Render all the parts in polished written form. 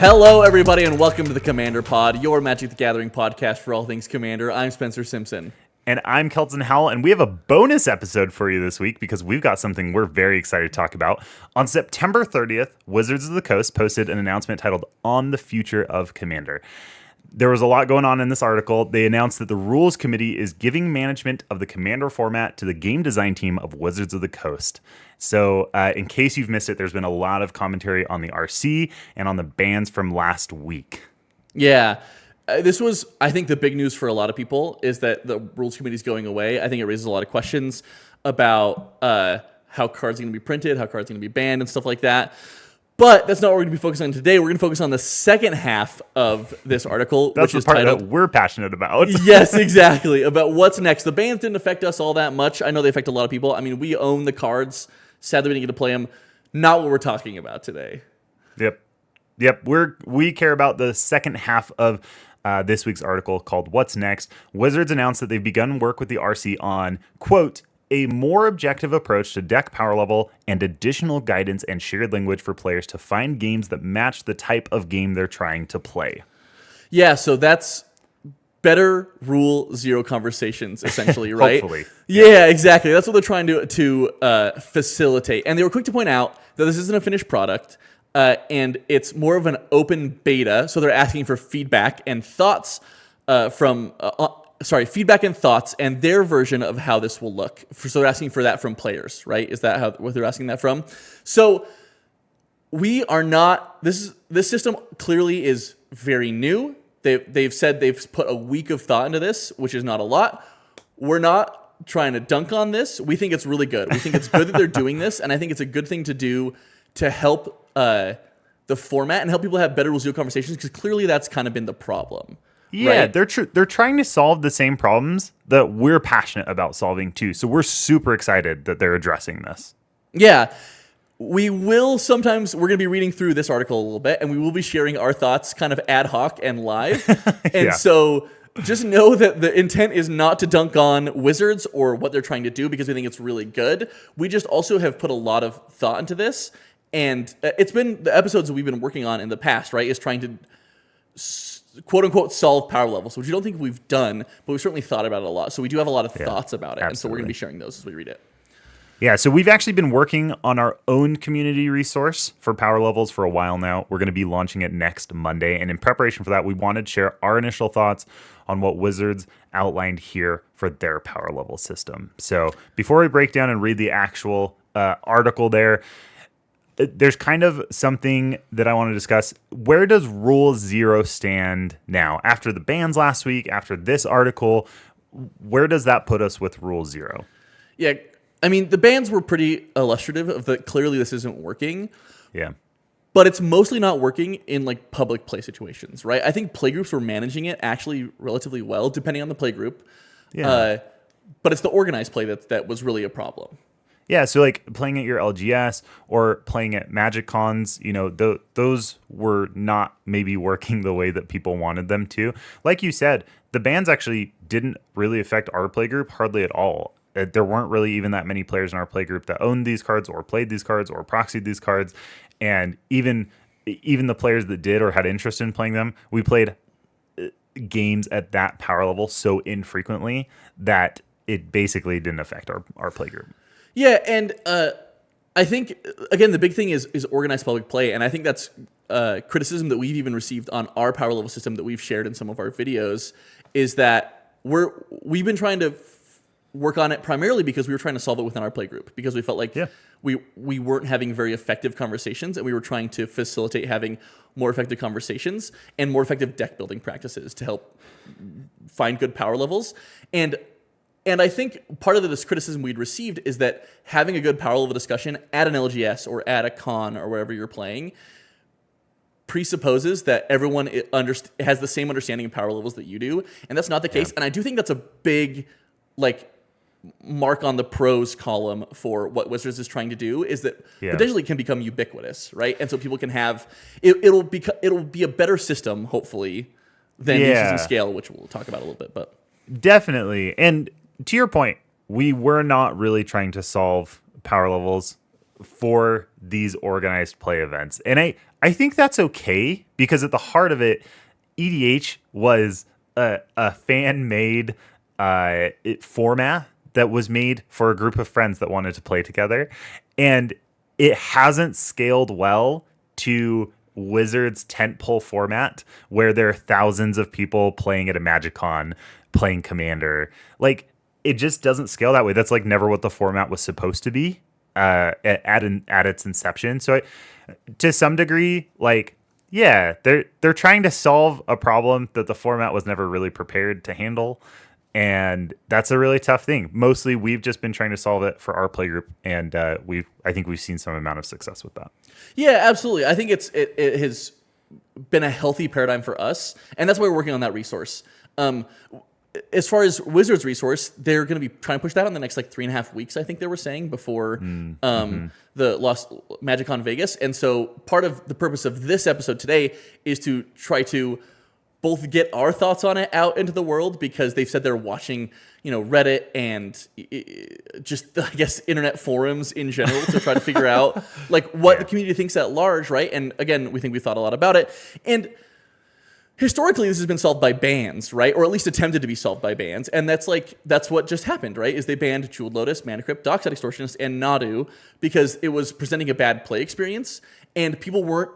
Hello, everybody, and welcome to the Commander Pod, your Magic the Gathering podcast for all things Commander. I'm Spencer Simpson. And I'm Kelton Howell, and we have a bonus episode for you this week because we've got something we're very excited to talk about. On September 30th, Wizards of the Coast posted an announcement titled On the Future of Commander. There was a lot going on in this article. They announced that the Rules Committee is giving management of the Commander format to the game design team of Wizards of the Coast. So in case you've missed it, there's been a lot of commentary on the RC and on the bans from last week. Yeah. This was, I think, the big news for a lot of people is that the Rules Committee is going away. I think it raises a lot of questions about how cards are going to be printed, how cards are going to be banned, and stuff like that. But that's not what we're going to be focusing on today. We're going to focus on the second half of this article, That's which is the part titled, that we're passionate about. Yes, exactly, about what's next. The bans didn't affect us all that much. I know they affect a lot of people. I mean, we own the cards. Sadly, we didn't get to play them. Not what we're talking about today. Yep. We care about the second half of this week's article called What's Next. Wizards announced that they've begun work with the RC on, quote, a more objective approach to deck power level and additional guidance and shared language for players to find games that match the type of game they're trying to play. Yeah, so that's better Rule Zero conversations, essentially, right? Hopefully. Yeah, exactly. That's what they're trying to facilitate. And they were quick to point out that this isn't a finished product, and it's more of an open beta. So they're asking for feedback and thoughts feedback and thoughts and their version of how this will look. So they're asking for that from players, right? Is that what they're asking that from? So we are not. This system clearly is very new. They've said they've put a week of thought into this, which is not a lot. We're not trying to dunk on this. We think it's really good. We think it's good that they're doing this, and I think it's a good thing to do to help the format and help people have better Rule Zero conversations, because clearly that's kind of been the problem. Yeah, right? they're trying to solve the same problems that we're passionate about solving too. So we're super excited that they're addressing this. Yeah. We will sometimes, we're going to be reading through this article a little bit, and we will be sharing our thoughts kind of ad hoc and live. And so just know that the intent is not to dunk on Wizards or what they're trying to do, because we think it's really good. We just also have put a lot of thought into this. And it's been the episodes that we've been working on in the past, right, is trying to quote unquote solve power levels, which we don't think we've done, but we've certainly thought about it a lot. So we do have a lot of thoughts about it. Absolutely. And so we're going to be sharing those as we read it. Yeah, so we've actually been working on our own community resource for power levels for a while now. We're going to be launching it next Monday. And in preparation for that, we wanted to share our initial thoughts on what Wizards outlined here for their power level system. So before we break down and read the actual article there's kind of something that I want to discuss. Where does Rule Zero stand now? After the bans last week, after this article, where does that put us with Rule Zero? Yeah, I mean, the bans were pretty illustrative of that clearly this isn't working. Yeah. But it's mostly not working in like public play situations, right? I think playgroups were managing it actually relatively well, depending on the playgroup. Yeah. But it's the organized play that was really a problem. Yeah, so like playing at your LGS or playing at Magic Cons, those were not maybe working the way that people wanted them to. Like you said, the bans actually didn't really affect our playgroup hardly at all. There weren't really even that many players in our playgroup that owned these cards or played these cards or proxied these cards. And even the players that did or had interest in playing them, we played games at that power level so infrequently that it basically didn't affect our playgroup. Yeah, and I think, again, the big thing is organized public play, and I think that's criticism that we've even received on our power level system that we've shared in some of our videos, is that we've been trying to work on it primarily because we were trying to solve it within our playgroup, because we felt like we weren't having very effective conversations, and we were trying to facilitate having more effective conversations and more effective deck building practices to help find good power levels. And I think part of this criticism we'd received is that having a good power level discussion at an LGS or at a con or wherever you're playing presupposes that everyone has the same understanding of power levels that you do, and that's not the case. And I do think that's a big mark on the pros column for what Wizards is trying to do, is that potentially can become ubiquitous, right? And so people can have it'll be a better system, hopefully, than the existing scale, which we'll talk about a little bit. But definitely, and to your point, we were not really trying to solve power levels for these organized play events. And I think that's okay, because at the heart of it, EDH was a fan-made format that was made for a group of friends that wanted to play together. And it hasn't scaled well to Wizards' tentpole format, where there are thousands of people playing at a MagicCon, playing Commander. Like, it just doesn't scale that way. That's like never what the format was supposed to be at its inception. So to some degree, like, yeah, they're trying to solve a problem that the format was never really prepared to handle. And that's a really tough thing. Mostly, we've just been trying to solve it for our playgroup, and I think we've seen some amount of success with that. Yeah, absolutely. I think it has been a healthy paradigm for us, and that's why we're working on that resource. As far as Wizards resource, they're going to be trying to push that on the next 3.5 weeks. I think they were saying before the Lost MagicCon Vegas, and so part of the purpose of this episode today is to try to both get our thoughts on it out into the world, because they've said they're watching, Reddit and just, I guess, internet forums in general to try to figure out what the community thinks at large, right? And again, we think we thought a lot about it. And historically, this has been solved by bans, right? Or at least attempted to be solved by bans. And that's what just happened, right? Is they banned Jeweled Lotus, Mana Crypt, Dockside Extortionist, and Nadu because it was presenting a bad play experience, and people weren't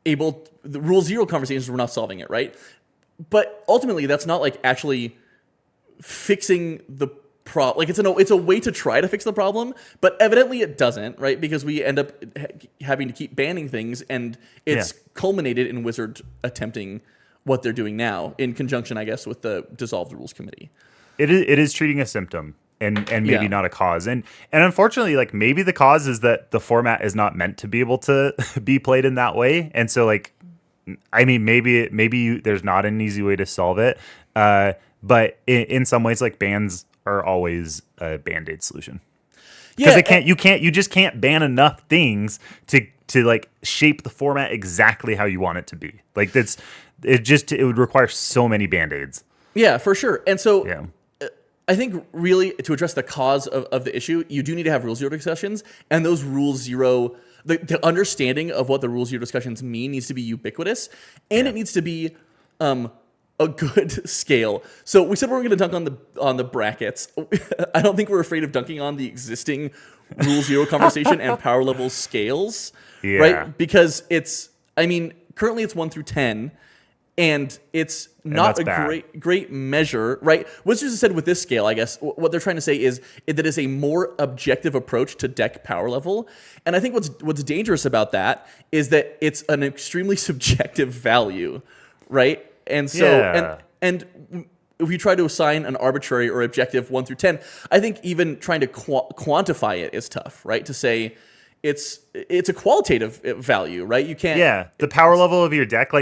the Rule Zero conversations were not solving it, right? But ultimately, that's not actually fixing the problem. It's a way to try to fix the problem, but evidently it doesn't, right? Because we end up having to keep banning things, and it's culminated in Wizard attempting what they're doing now in conjunction, I guess, with the dissolved rules committee. It is treating a symptom and maybe not a cause. And unfortunately, maybe the cause is that the format is not meant to be able to be played in that way. And so maybe there's not an easy way to solve it. But in some ways, bans are always a Band-Aid solution. Because you just can't ban enough things to shape the format exactly how you want it to be. It would require so many Band-Aids. Yeah, for sure. And so I think really to address the cause of the issue, you do need to have Rule Zero discussions, and those Rule Zero, the understanding of what the Rule Zero discussions mean needs to be ubiquitous, and it needs to be a good scale. So we said we were going to dunk on the brackets. I don't think we're afraid of dunking on the existing Rule Zero conversation and power level scales, right? Because currently it's 1 through 10. And it's not a great measure, right? Wizards has said with this scale, I guess, what they're trying to say is that it's a more objective approach to deck power level. And I think what's dangerous about that is that it's an extremely subjective value, right? And so, and if you try to assign an arbitrary or objective 1 through 10, I think even trying to quantify it is tough, right? To say it's a qualitative value, right? You can't. Yeah, the power level of your deck,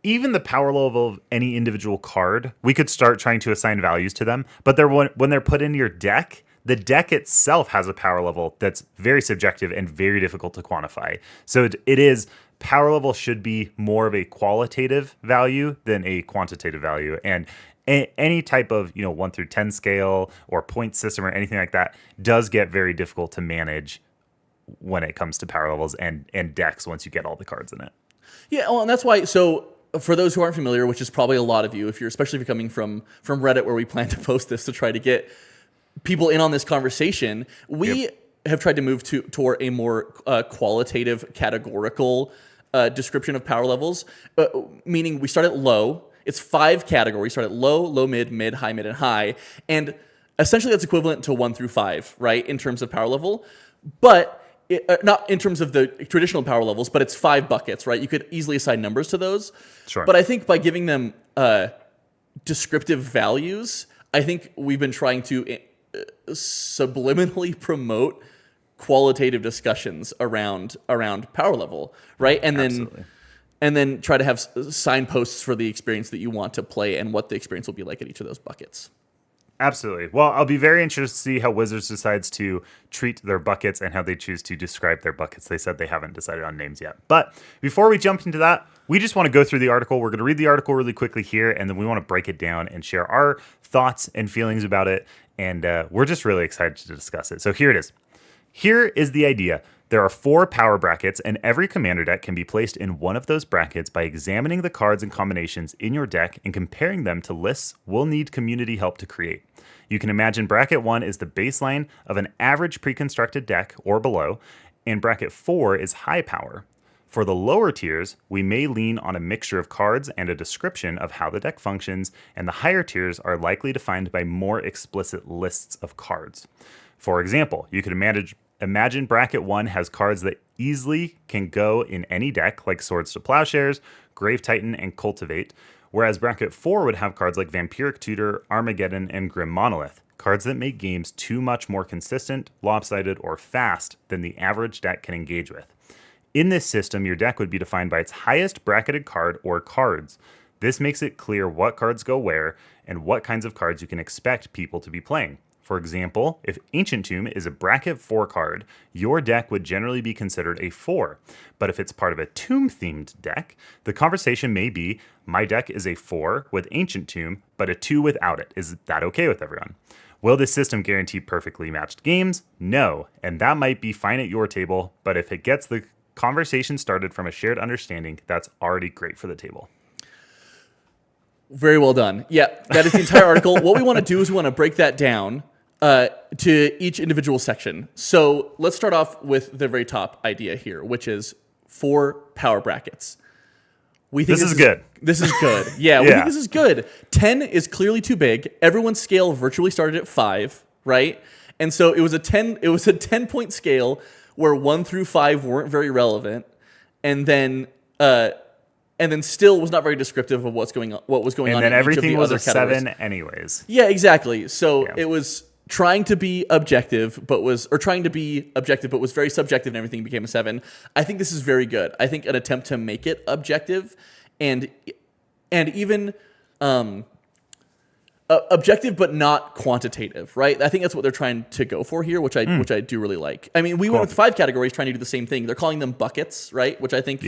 even the power level of any individual card, we could start trying to assign values to them. But when they're put into your deck, the deck itself has a power level that's very subjective and very difficult to quantify. So it is, power level should be more of a qualitative value than a quantitative value. And any type of 1 through 10 scale or point system or anything like that does get very difficult to manage when it comes to power levels and decks once you get all the cards in it. Yeah, well, and that's why. So, for those who aren't familiar, which is probably a lot of you, especially if you're coming from Reddit, where we plan to post this to try to get people in on this conversation, we have tried to move toward a more qualitative, categorical description of power levels. Meaning, we start at low. It's 5 categories. Start at low, mid, high, mid, and high, and essentially that's equivalent to 1 through 5, right, in terms of power level, but. Not in terms of the traditional power levels, but it's 5 buckets, right? You could easily assign numbers to those. Sure. But I think by giving them descriptive values, I think we've been trying to subliminally promote qualitative discussions around power level, right? And then try to have signposts for the experience that you want to play and what the experience will be like at each of those buckets. Absolutely. Well, I'll be very interested to see how Wizards decides to treat their buckets and how they choose to describe their buckets. They said they haven't decided on names yet. But before we jump into that, we just want to go through the article. We're going to read the article really quickly here, and then we want to break it down and share our thoughts and feelings about it. And we're just really excited to discuss it. So here it is. Here is the idea. There are 4 power brackets, and every commander deck can be placed in one of those brackets by examining the cards and combinations in your deck and comparing them to lists we'll need community help to create. You can imagine bracket 1 is the baseline of an average pre-constructed deck or below, and bracket 4 is high power. For the lower tiers, we may lean on a mixture of cards and a description of how the deck functions, and the higher tiers are likely defined by more explicit lists of cards. For example, you could imagine bracket 1 has cards that easily can go in any deck, like Swords to Plowshares, Grave Titan, and Cultivate, whereas bracket 4 would have cards like Vampiric Tutor, Armageddon, and Grim Monolith, cards that make games too much more consistent, lopsided, or fast than the average deck can engage with. In this system, your deck would be defined by its highest bracketed card or cards. This makes it clear what cards go where and what kinds of cards you can expect people to be playing. For example, if Ancient Tomb is a bracket 4 card, your deck would generally be considered a 4. But if it's part of a Tomb-themed deck, the conversation may be, my deck is a 4 with Ancient Tomb, but a 2 without it. Is that okay with everyone? Will this system guarantee perfectly matched games? No, and that might be fine at your table, but if it gets the conversation started from a shared understanding, that's already great for the table. Very well done. Yeah, that is the entire article. What we want to do is we want to break that down to each individual section. So let's start off with the very top idea here, which is 4 power brackets. We think this is good. This is good. Yeah, we think this is good. 10 is clearly too big. Everyone's scale virtually started at 5, right? And so it was a 10-point scale where 1 through 5 weren't very relevant, and then still was not very descriptive of what was going on. And then in everything each of the was other a categories. 7 anyways. Yeah, exactly. So it was trying to be objective, but was very subjective, and everything became a 7. I think this is very good. I think an attempt to make it objective and even objective, but not quantitative, right? I think that's what they're trying to go for here, which I do really like. I mean, we went with 5 categories trying to do the same thing. They're calling them buckets, right? Which I think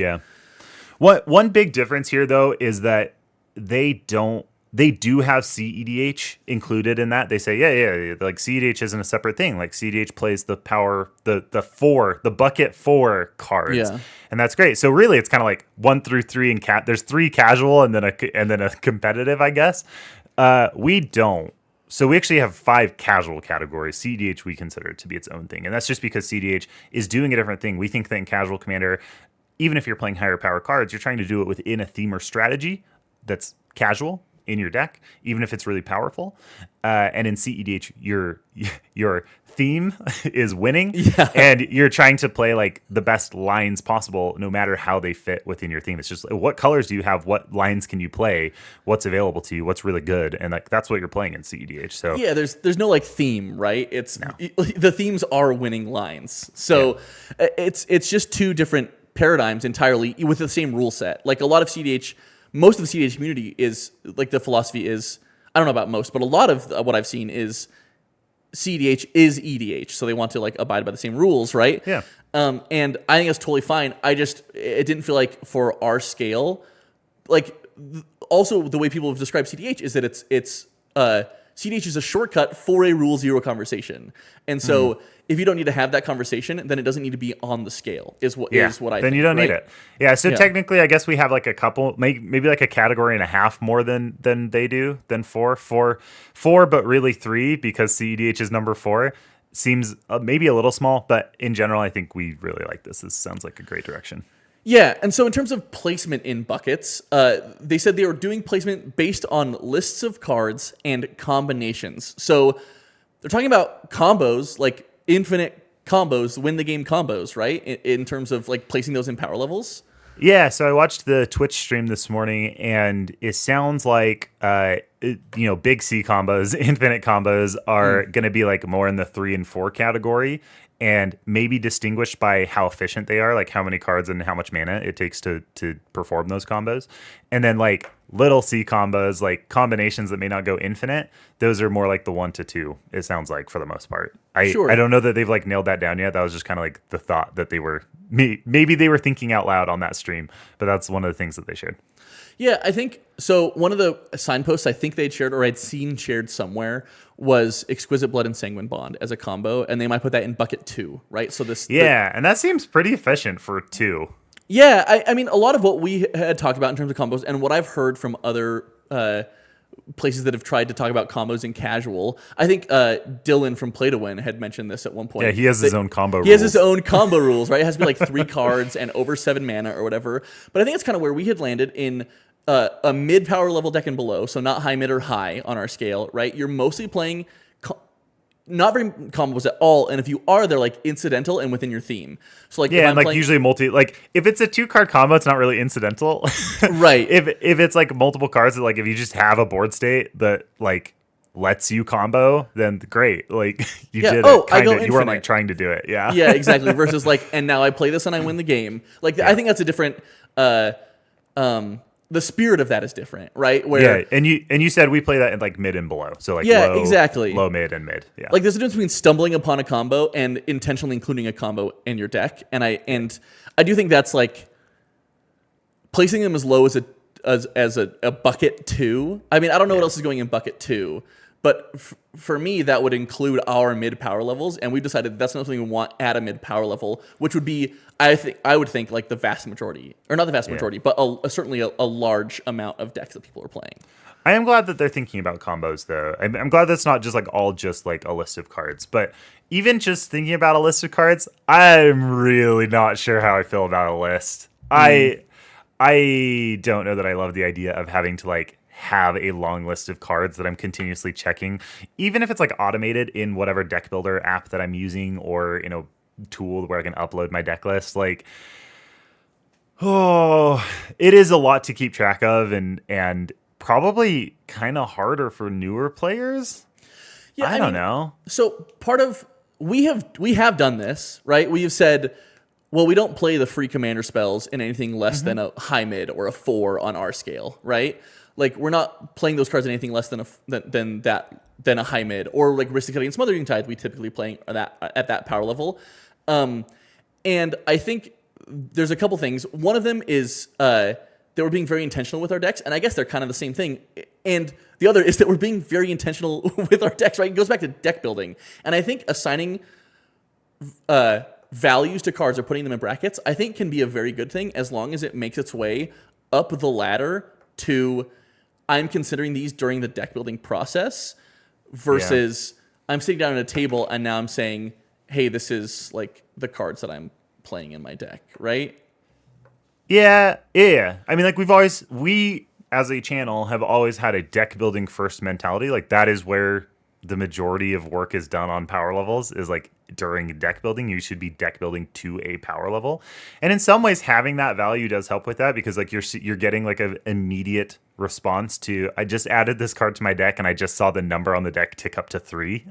One big difference here, though, is that they do have CEDH included in that. They say, yeah, like CEDH isn't a separate thing. Like CEDH plays the power, the bucket 4 cards. Yeah. And that's great. So really it's kind of like 1 through 3 and there's 3 casual and then a competitive, I guess. We don't. So we actually have 5 casual categories. CEDH we consider to be its own thing. And that's just because CEDH is doing a different thing. We think that in Casual Commander, even if you're playing higher power cards, you're trying to do it within a theme or strategy that's casual in your deck, even if it's really powerful. And in CEDH, your theme is winning, and you're trying to play like the best lines possible, no matter how they fit within your theme. It's just what colors do you have? What lines can you play? What's available to you? What's really good? And like that's what you're playing in CEDH. So yeah, there's no like theme, right? The themes are winning lines. So it's just 2 different paradigms entirely with the same rule set. Like a lot of CEDH. Most of the CEDH community is, like the philosophy is, I don't know about most, but a lot of what I've seen is CEDH is EDH. So they want to like abide by the same rules, right? Yeah. And I think that's totally fine. It didn't feel like for our scale, like also the way people have described CEDH is that it's CEDH is a shortcut for a rule 0 conversation. And so if you don't need to have that conversation, then it doesn't need to be on the scale, is what I think. Then you don't need it. Yeah, so technically, I guess we have like a couple, maybe like a category and a half more than they do, than 4. 4, but really 3, because CEDH is number 4. Seems maybe a little small, but in general, I think we really like this. This sounds like a great direction. Yeah, and so in terms of placement in buckets, they said they were doing placement based on lists of cards and combinations. So they're talking about combos, like infinite combos, win the game combos, right? In terms of like placing those in power levels. Yeah, so I watched the Twitch stream this morning, and it sounds like big C combos, infinite combos are going to be like more in the 3 and 4 category, and maybe distinguished by how efficient they are, like how many cards and how much mana it takes to perform those combos. And then like little C combos, like combinations that may not go infinite, those are more like the 1 to 2, it sounds like, for the most part. I Sure. don't know that they've like nailed that down yet. That was just kind of like the thought that they were maybe they were thinking out loud on that stream, but that's one of the things that they shared. Yeah, I think so. One of the signposts I think they'd shared or I'd seen shared somewhere was Exquisite Blood and Sanguine Bond as a combo, and they might put that in bucket 2, right? So this, And that seems pretty efficient for 2. yeah, I mean, a lot of what we had talked about in terms of combos, and what I've heard from other places that have tried to talk about combos in casual, I think Dylan from Play to Win had mentioned this at one point. Yeah, he has his own combo. He has his own combo rules, right? It has to be like 3 cards and over 7 mana or whatever. But I think it's kind of where we had landed in a mid power level deck and below, so not high, mid, or high on our scale, right? You're mostly playing not very combos at all, and if you are, they're like incidental and within your theme. So like, and like usually if it's a 2-card combo, it's not really incidental, right? If it's like multiple cards, like if you just have a board state that like lets you combo, then great, like you did it. Kinda, you weren't like trying to do it, yeah, exactly. Versus like, and now I play this and I win the game. Like I think that's a different. The spirit of that is different, right? Where and you said we play that in like mid and below, so like low, exactly, low, mid, and mid. Yeah, like there's a difference between stumbling upon a combo and intentionally including a combo in your deck, and I do think that's like placing them as low as a bucket 2. I mean, I don't know what else is going in bucket 2, but for me that would include our mid power levels, and we've decided that's not something we want at a mid power level, which would be I would think like the vast majority, or not the vast majority, but certainly a large amount of decks that people are playing. I am glad that they're thinking about combos, though. I'm glad that's not just like all just like a list of cards, but even just thinking about a list of cards, I'm really not sure how I feel about a list. I don't know that I love the idea of having to like have a long list of cards that I'm continuously checking, even if it's like automated in whatever deck builder app that I'm using, or tool where I can upload my deck list. Like, it is a lot to keep track of, and probably kind of harder for newer players. Yeah, I don't know. So part of we have done this, right? We have said, well, we don't play the free commander spells in anything less than a high mid or a 4 on our scale, right? Like we're not playing those cards in anything less than a high mid, or like Ristic Cutting and Smothering Tithe we typically playing at that power level. And I think there's a couple things. One of them is that we're being very intentional with our decks, and I guess they're kind of the same thing. And the other is that we're being very intentional with our decks, right? It goes back to deck building. And I think assigning values to cards or putting them in brackets, I think can be a very good thing, as long as it makes its way up the ladder to I'm considering these during the deck building process versus I'm sitting down at a table and now I'm saying, hey, this is like the cards that I'm playing in my deck, right? Yeah. I mean, like we as a channel have always had a deck building first mentality. Like that is where the majority of work is done on power levels, is like during deck building. You should be deck building to a power level. And in some ways having that value does help with that, because like you're getting like an immediate response to, I just added this card to my deck and I just saw the number on the deck tick up to 3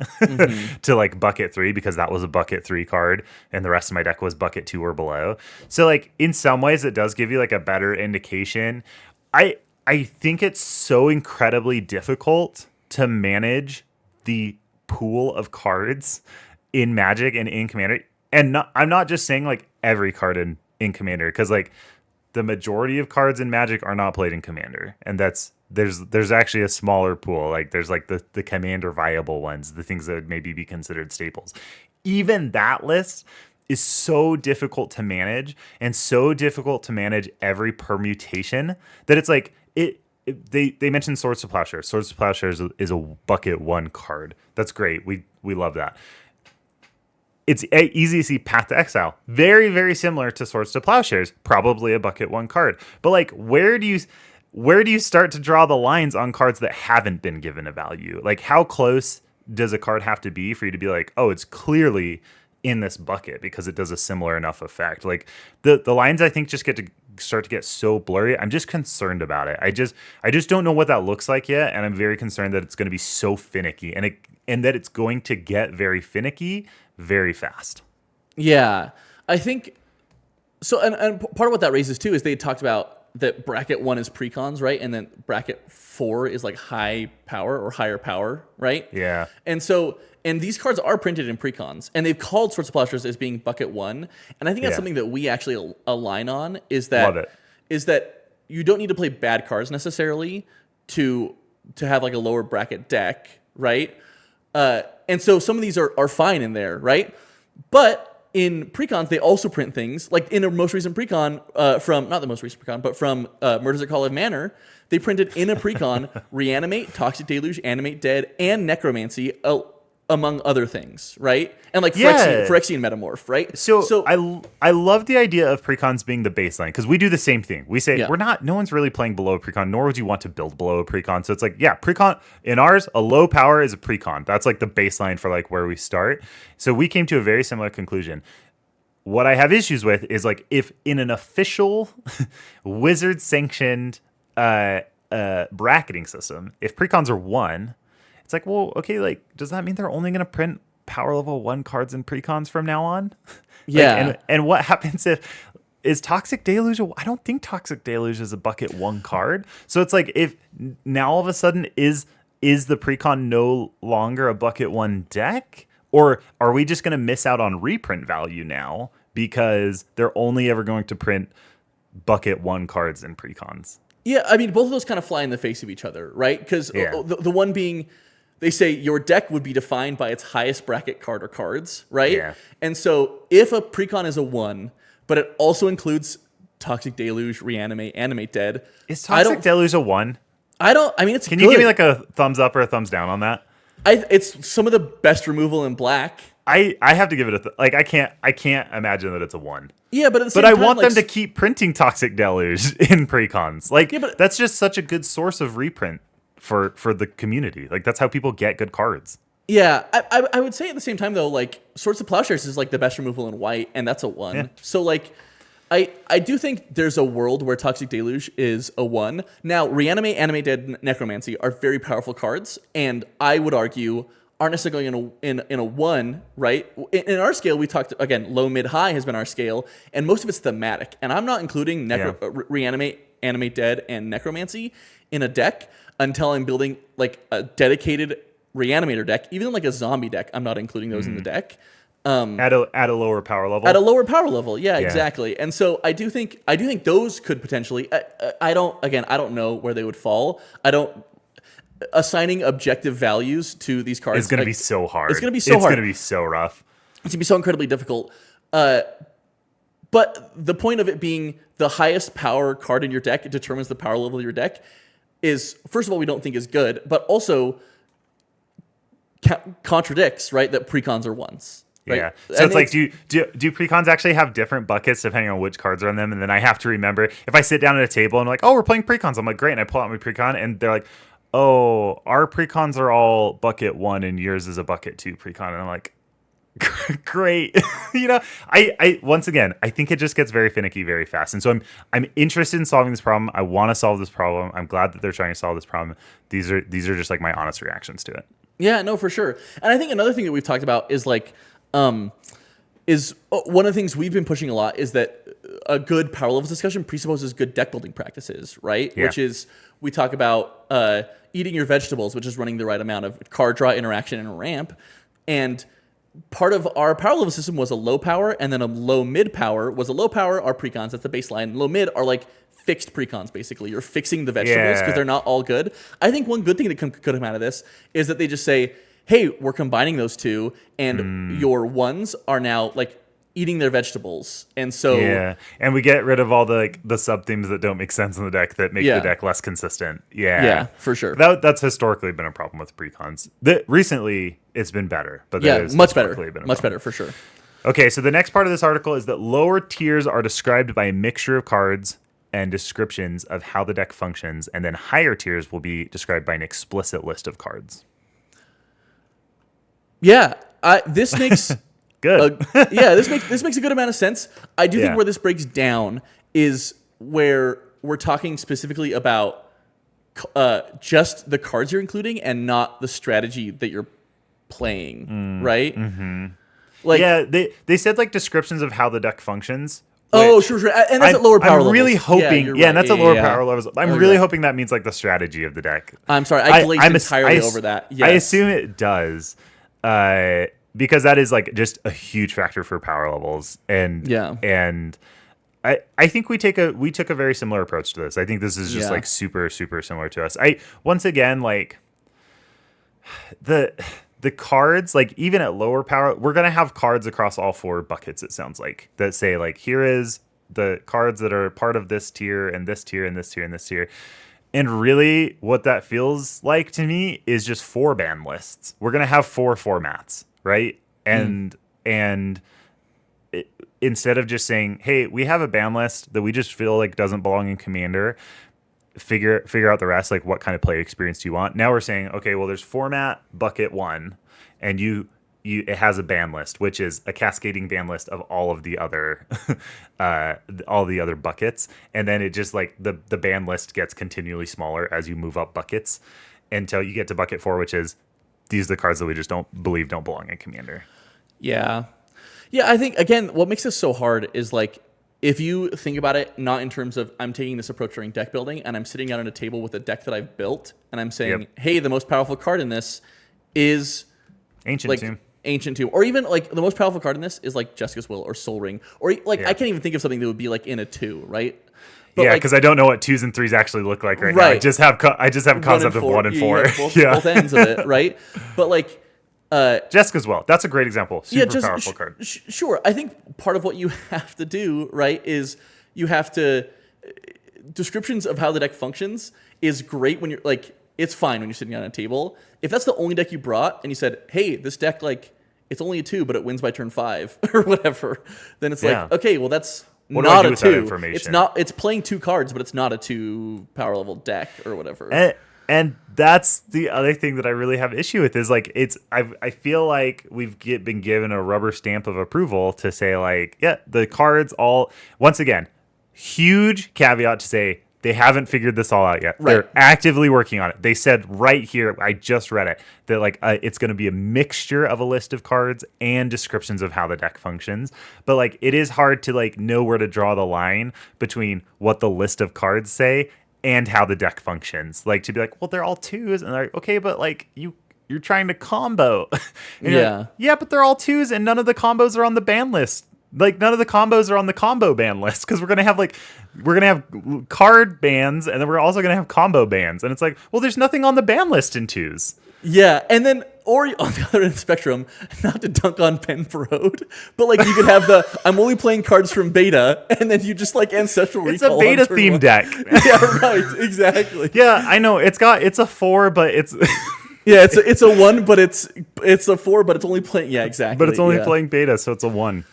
to like bucket 3, because that was a bucket 3 card and the rest of my deck was bucket 2 or below. So like in some ways it does give you like a better indication. I think it's so incredibly difficult to manage the pool of cards in Magic and in Commander. And I'm not just saying like every card in Commander, because like the majority of cards in Magic are not played in Commander, and there's actually a smaller pool. Like there's like the Commander viable ones, the things that would maybe be considered staples. Even that list is so difficult to manage, and so difficult to manage every permutation, that it's like they mentioned Swords to Plowshares. Swords to Plowshares is a bucket 1 card. That's great. We love that. It's easy to see Path to Exile. Very, very similar to Swords to Plowshares. Probably a bucket 1 card. But like, where do you start to draw the lines on cards that haven't been given a value? Like, how close does a card have to be for you to be like, oh, it's clearly in this bucket because it does a similar enough effect? Like the lines, I think, just start to get so blurry. I'm just concerned about it. I just don't know what that looks like yet, and I'm very concerned that it's going to be so finicky, and that it's going to get very finicky very fast. Yeah, I think so. And part of what that raises too is they talked about that bracket 1 is precons, right? And then bracket 4 is like high power or higher power, right? Yeah. And these cards are printed in precons, and they've called Swords to Plowshares as being bucket 1. And I think that's Yeah. something that we actually align on Love it. is that you don't need to play bad cards necessarily to have like a lower bracket deck, right? And so some of these are fine in there, right? But in precons, they also print things like in a most recent precon from not the most recent precon, but from Murders at College Manor, they printed in a precon Reanimate, Toxic Deluge, Animate Dead, and Necromancy, among other things, right? And like Phyrexian Metamorph, right? So I love the idea of precons being the baseline because we do the same thing. We say no one's really playing below a precon, nor would you want to build below a precon. So it's like, precon in ours, a low power is a precon. That's like the baseline for like where we start. So we came to a very similar conclusion. What I have issues with is like if in an official Wizard sanctioned bracketing system, if precons are 1, it's like, well, okay, like, does that mean they're only going to print power level 1 cards in precons from now on? Yeah. And what happens is Toxic Deluge? I don't think Toxic Deluge is a bucket 1 card. So it's like, if now all of a sudden is the precon no longer a bucket 1 deck? Or are we just going to miss out on reprint value now because they're only ever going to print bucket 1 cards in precons? Yeah, I mean, both of those kind of fly in the face of each other, right? Because the one being, they say your deck would be defined by its highest bracket card or cards, right? Yeah. And so if a precon is a 1, but it also includes Toxic Deluge, Reanimate, Animate Dead. Is Toxic Deluge a 1? I mean, it's Can you give me like a thumbs up or a thumbs down on that? It's some of the best removal in black. I have to give it I can't imagine that it's a 1. Yeah, but at the same time, time, want them to keep printing Toxic Deluge in precons. Like, but that's just such a good source of reprint for the community. Like, that's how people get good cards. Yeah, I would say at the same time though, like Swords to Plowshares is like the best removal in white, and that's a 1. Yeah. So like, I do think there's a world where Toxic Deluge is a 1. Now, Reanimate, Animate Dead, Necromancy are very powerful cards, and I would argue aren't necessarily going in a 1, right? In our scale, we talked, again, low, mid, high has been our scale, and most of it's thematic. And I'm not including Reanimate, Animate Dead, and Necromancy in a deck until I'm building like a dedicated Reanimator deck. Even like a zombie deck, I'm not including those in the deck. At a lower power level. At a lower power level, yeah, exactly. And so I do think those could potentially. I don't know where they would fall. Assigning objective values to these cards is going to be so hard. It's going to be so hard. It's going to be so rough. It's going to be so incredibly difficult. But the point of it being the highest power card in your deck determines the power level of your deck is, first of all, we don't think is good, but also contradicts, right, that precons are 1s. Right? Yeah. So it's like, do precons actually have different buckets depending on which cards are on them? And then I have to remember, if I sit down at a table and I'm like, oh, we're playing precons. I'm like, great. And I pull out my precon and they're like, oh, our precons are all bucket 1 and yours is a bucket 2 precon. And I'm like, great. I once again, I think it just gets very finicky very fast. And so I'm interested in solving this problem. I want to solve this problem. I'm glad that they're trying to solve this problem. These are just like my honest reactions to it. Yeah, no, for sure. And I think another thing that we've talked about is like, is one of the things we've been pushing a lot is that a good power levels discussion presupposes good deck building practices, right? Yeah. Which is, we talk about eating your vegetables, which is running the right amount of card draw, interaction, and ramp. And part of our power level system was a low power, and then a low mid power was a low power, our precons, that's the baseline. Low mid are like fixed precons, basically. You're fixing the vegetables because they're not all good. I think one good thing that could come out of this is that they just say, hey, we're combining those two, and your 1s are now like eating their vegetables. And so and we get rid of all the sub themes that don't make sense in the deck that make the deck less consistent. Yeah, for sure. That's historically been a problem with precons. Recently, it's been better, but much better for sure. Okay, so the next part of this article is that lower tiers are described by a mixture of cards and descriptions of how the deck functions, and then higher tiers will be described by an explicit list of cards. Yeah, this makes good. This makes a good amount of sense. I do think where this breaks down is where we're talking specifically about just the cards you're including and not the strategy that you're playing, right? Mm-hmm. Like, they said like descriptions of how the deck functions Oh, sure. And that's at lower power levels. I'm really hoping, you're yeah, right. and that's Yeah, at lower yeah, power yeah. levels. I'm Oh, you're really right. hoping that means like the strategy of the deck. I'm sorry. I glazed entirely over that. Yes. I assume it does, because that is like just a huge factor for power levels, and Yeah. I think we took a very similar approach to this. I think this is just Yeah. like super super similar to us. Once again, like the cards, like even at lower power, we're gonna have cards across all 4 buckets. It sounds like that say like here is the cards that are part of this tier and this tier and this tier and this tier. And really, what that feels like to me is just 4 ban lists. We're gonna have 4 formats, right? And instead of just saying, "Hey, we have a ban list that we just feel like doesn't belong in Commander," figure out the rest. Like, what kind of play experience do you want? Now we're saying, okay, well, there's format bucket 1, and it has a ban list, which is a cascading ban list of all of the other all the other buckets, and then it just like the ban list gets continually smaller as you move up buckets until you get to bucket 4, which is these are the cards that we just don't belong in Commander. Yeah. Yeah, I think, again, what makes this so hard is, like, if you think about it, not in terms of I'm taking this approach during deck building and I'm sitting down at a table with a deck that I've built and I'm saying, hey, the most powerful card in this is Ancient Tomb. Ancient Tomb. Or even, like, the most powerful card in this is, like, Jessica's Will or Soul Ring. Or, like, I can't even think of something that would be, like, in a 2, right? But yeah, like, because I don't know what 2s and 3s actually look like right now. I just have concept of 1 and 4. Both ends of it, right? But, like... Jessica's Will. That's a great example. Super powerful card. Sure. I think part of what you have to do, right, is you have to... Descriptions of how the deck functions is great when you're, like... It's fine when you're sitting on a table. If that's the only deck you brought and you said, hey, this deck, like, it's only a 2, but it wins by turn 5 or whatever, then it's like, okay, well, that's what do I not do a with that 2. information? It's playing 2 cards, but it's not a 2 power level deck or whatever. And that's the other thing that I really have issue with is like I feel like we've been given a rubber stamp of approval to say like, yeah, the cards all, once again, huge caveat to say they haven't figured this all out yet. Right. They're actively working on it. They said right here, I just read it, that like it's going to be a mixture of a list of cards and descriptions of how the deck functions. But like it is hard to like know where to draw the line between what the list of cards say and how the deck functions. Like to be like, well, they're all 2s, and they're like, okay, but like you're trying to combo. Like, yeah, but they're all 2s, and none of the combos are on the ban list. Like none of the combos are on the combo ban list because we're gonna have card bans, and then we're also gonna have combo bans, and it's like, well, there's nothing on the ban list in 2s. Yeah, and then, or on the other end of the spectrum, not to dunk on Pen Parode, but like you could have I'm only playing cards from beta, and then you just like Ancestral Recall. It's a beta theme deck. Yeah, right, exactly. Yeah, I know. It's a 4, but it's... Yeah, it's a 1, but it's a 4, but it's only playing... Yeah, exactly. But it's only playing beta, so it's a 1.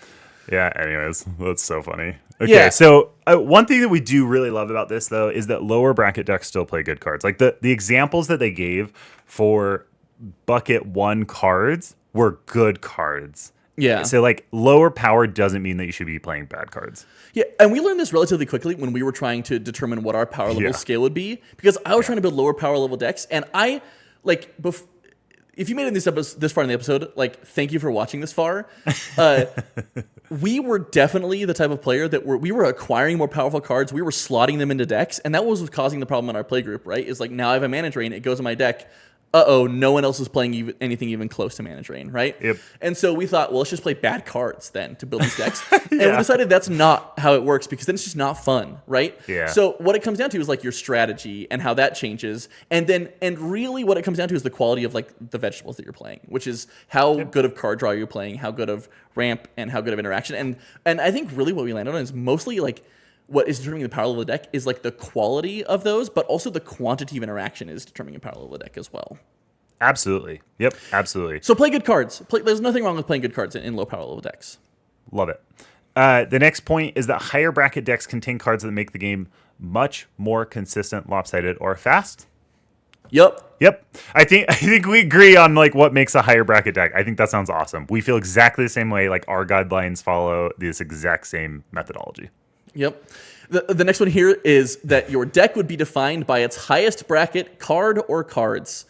Yeah, anyways, that's so funny. Okay, Yeah. so one thing that we do really love about this, though, is that lower bracket decks still play good cards. Like the examples that they gave for bucket 1 cards were good cards. Yeah. So, like, lower power doesn't mean that you should be playing bad cards. Yeah, and we learned this relatively quickly when we were trying to determine what our power level scale would be, because I was trying to build lower power level decks, and I, like, if you made it this far in the episode, like, thank you for watching this far. We were definitely the type of player that we were acquiring more powerful cards. We were slotting them into decks, and that was causing the problem in our play group, right? Is like, now I have a Mana Drain, it goes in my deck. No one else is playing anything even close to Mana Drain, right? Yep. And so we thought, well, let's just play bad cards then to build these decks. And we decided that's not how it works, because then it's just not fun, right? Yeah. So what it comes down to is like your strategy and how that changes. And really what it comes down to is the quality of like the vegetables that you're playing, which is how good of card draw you're playing, how good of ramp, and how good of interaction. And I think really what we landed on is mostly like, what is determining the power level of the deck is like the quality of those, but also the quantity of interaction is determining the power level of the deck as well. Absolutely. Yep, absolutely. So play good cards. There's nothing wrong with playing good cards in low power level decks. Love it. The next point is that higher bracket decks contain cards that make the game much more consistent, lopsided, or fast. Yep. I think we agree on like what makes a higher bracket deck. I think that sounds awesome. We feel exactly the same way. Like our guidelines follow this exact same methodology. Yep. The next one here is that your deck would be defined by its highest bracket card or cards.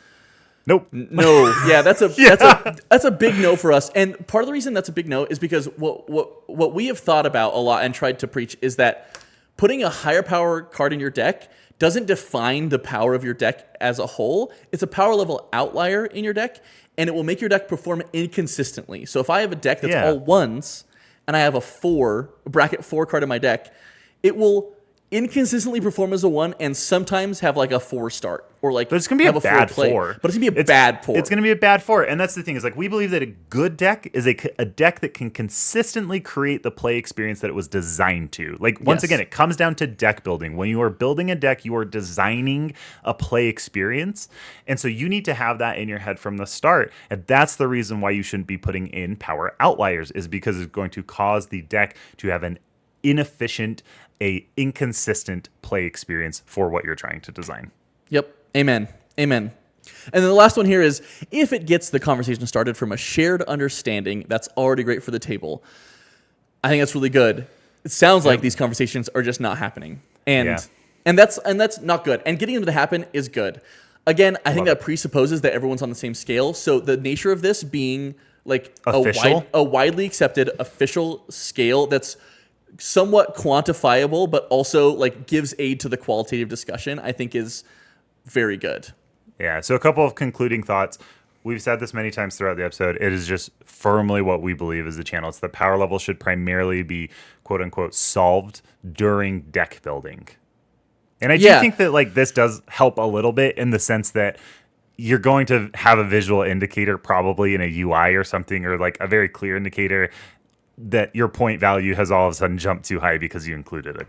Nope. No, yeah, that's a big no for us. And part of the reason that's a big no is because what we have thought about a lot and tried to preach is that putting a higher power card in your deck doesn't define the power of your deck as a whole. It's a power level outlier in your deck, and it will make your deck perform inconsistently. So if I have a deck that's all ones and I have a bracket 4 card in my deck, it will inconsistently perform as a 1 and sometimes have like a 4 start or like but it's gonna be a bad 4. But it's gonna be a bad 4. It's gonna be a bad 4, and that's the thing is like we believe that a good deck is a deck that can consistently create the play experience that it was designed to. Like once again, it comes down to deck building. When you are building a deck, you are designing a play experience, and so you need to have that in your head from the start. And that's the reason why you shouldn't be putting in power outliers, is because it's going to cause the deck to have an inefficient, inconsistent play experience for what you're trying to design. Yep. Amen. And then the last one here is, if it gets the conversation started from a shared understanding, that's already great for the table. I think that's really good. It sounds like these conversations are just not happening. And that's not good. And getting them to happen is good. Again, I think that presupposes that everyone's on the same scale. So the nature of this being like a widely accepted official scale that's somewhat quantifiable, but also like gives aid to the qualitative discussion, I think is very good. Yeah. So a couple of concluding thoughts. We've said this many times throughout the episode. It is just firmly what we believe is the channel. It's the power level should primarily be quote unquote solved during deck building. And I do think that like this does help a little bit in the sense that you're going to have a visual indicator probably in a UI or something, or like a very clear indicator that your point value has all of a sudden jumped too high because you included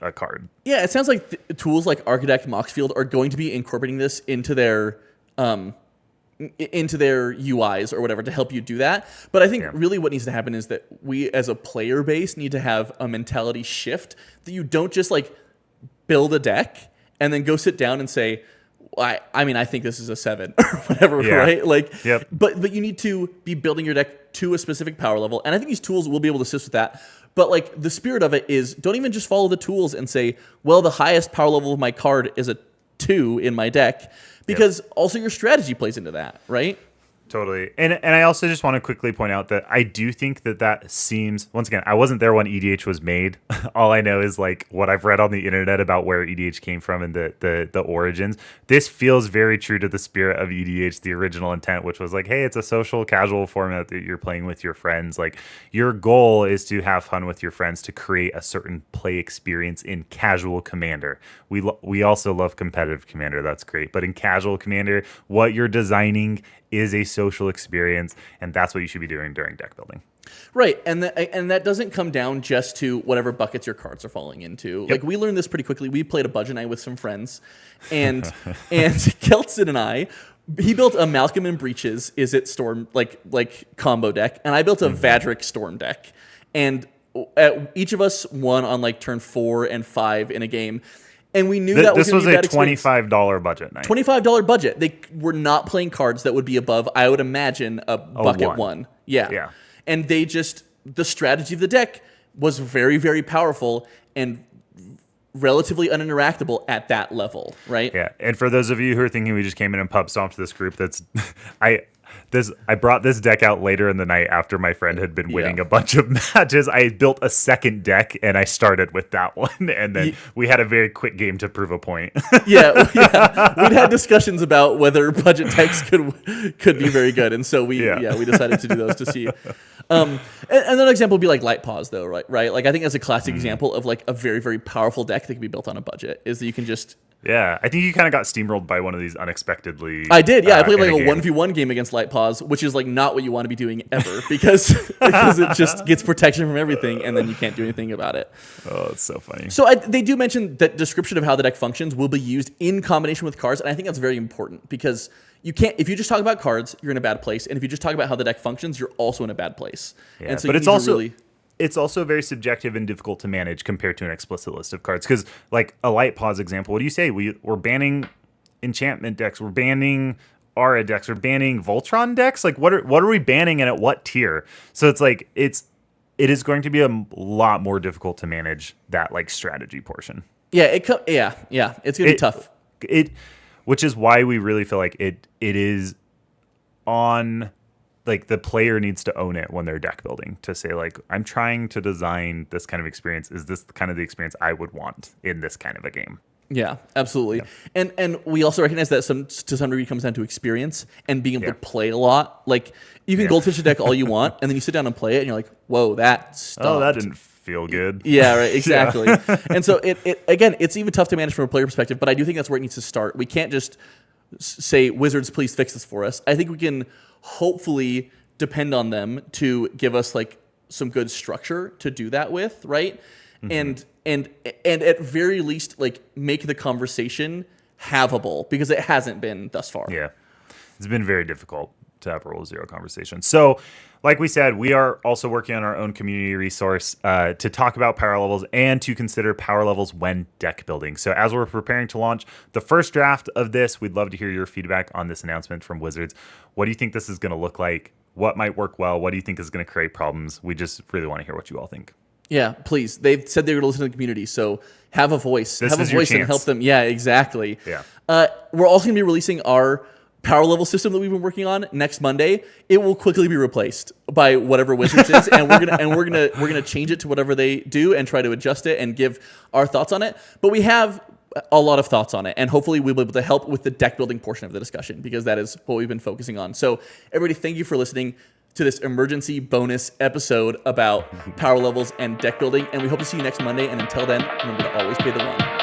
a card. Yeah, it sounds like tools like Architect, Moxfield are going to be incorporating this into their UIs or whatever to help you do that. But I think really what needs to happen is that we as a player base need to have a mentality shift that you don't just like build a deck and then go sit down and say, I mean, I think this is a 7 or whatever, right? Like, but you need to be building your deck to a specific power level. And I think these tools will be able to assist with that. But like the spirit of it is, don't even just follow the tools and say, well, the highest power level of my card is a 2 in my deck, because also your strategy plays into that, right? Totally. And I also just want to quickly point out that I do think that seems, once again, I wasn't there when EDH was made. All I know is like what I've read on the internet about where EDH came from and the origins. This feels very true to the spirit of EDH, the original intent, which was like, hey, it's a social, casual format that you're playing with your friends. Like your goal is to have fun with your friends to create a certain play experience in casual Commander. We also love competitive Commander. That's great. But in casual Commander, what you're designing is a social experience, and that's what you should be doing during deck building. Right, and that doesn't come down just to whatever buckets your cards are falling into. Like we learned this pretty quickly. We played a budget night with some friends, and Keltson and I, he built a Malcolm and Breaches Storm like combo deck, and I built a Vadric Storm deck, and each of us won on like turn 4 and 5 in a game. And we knew that this was a $25 budget night. $25 budget. They were not playing cards that would be above, I would imagine, a bucket 1. Yeah. And they just, the strategy of the deck was very, very powerful and relatively uninteractable at that level, right? Yeah. And for those of you who are thinking we just came in and pub stomped this group, I brought this deck out later in the night after my friend had been winning a bunch of matches. I built a second deck and I started with that one, and then we had a very quick game to prove a point. We'd had discussions about whether budget decks could be very good, and so we decided to do those to see. And another example would be like Light Paws, though, right? Like I think that's a classic example of like a very, very powerful deck that can be built on a budget. Is that you can just I think you kind of got steamrolled by one of these unexpectedly. I did, I played like a 1v1 game against Light Paws, which is like not what you want to be doing ever because it just gets protection from everything, and then you can't do anything about it. Oh, it's so funny. So they do mention that description of how the deck functions will be used in combination with cards, and I think that's very important because you can't. If you just talk about cards, you're in a bad place, and if you just talk about how the deck functions, you're also in a bad place. Yeah, and so but it's also very subjective and difficult to manage compared to an explicit list of cards. Because, like a Light Paws example, what do you say? We're banning enchantment decks. We're banning Aura decks. We're banning Voltron decks. Like, what are we banning and at what tier? So it's like it is going to be a lot more difficult to manage that like strategy portion. Yeah, it's gonna be tough. which is why we really feel like it is on, like, the player needs to own it when they're deck building, to say, like, I'm trying to design this kind of experience. Is this kind of the experience I would want in this kind of a game? Yeah, absolutely. Yeah. And we also recognize that to some degree it comes down to experience and being able to play a lot. Like, you can goldfish a deck all you want, and then you sit down and play it, and you're like, whoa, that stopped. Oh, that didn't feel good. Yeah, right, exactly. And so it again, it's even tough to manage from a player perspective, but I do think that's where it needs to start. We can't just say, Wizards, please fix this for us. I think we can hopefully depend on them to give us like some good structure to do that with, right? And at very least, like, make the conversation havable, because it hasn't been thus far. Yeah, it's been very difficult to have a Rule Zero conversation. So, like we said, we are also working on our own community resource to talk about power levels and to consider power levels when deck building. So as we're preparing to launch the first draft of this, we'd love to hear your feedback on this announcement from Wizards. What do you think this is going to look like? What might work well? What do you think is going to create problems? We just really want to hear what you all think. Yeah, please. They've said they were going to listen to the community, so have a voice. This have is a your voice and chance. help them. Yeah, exactly. Yeah. We're also going to be releasing our power level system that we've been working on next Monday. It will quickly be replaced by whatever Wizards is, and we're gonna change it to whatever they do and try to adjust it and give our thoughts on it. But we have a lot of thoughts on it, and hopefully we'll be able to help with the deck building portion of the discussion, because that is what we've been focusing on. So everybody, thank you for listening to this emergency bonus episode about power levels and deck building, and we hope to see you next Monday. And until then, remember to always pay the one.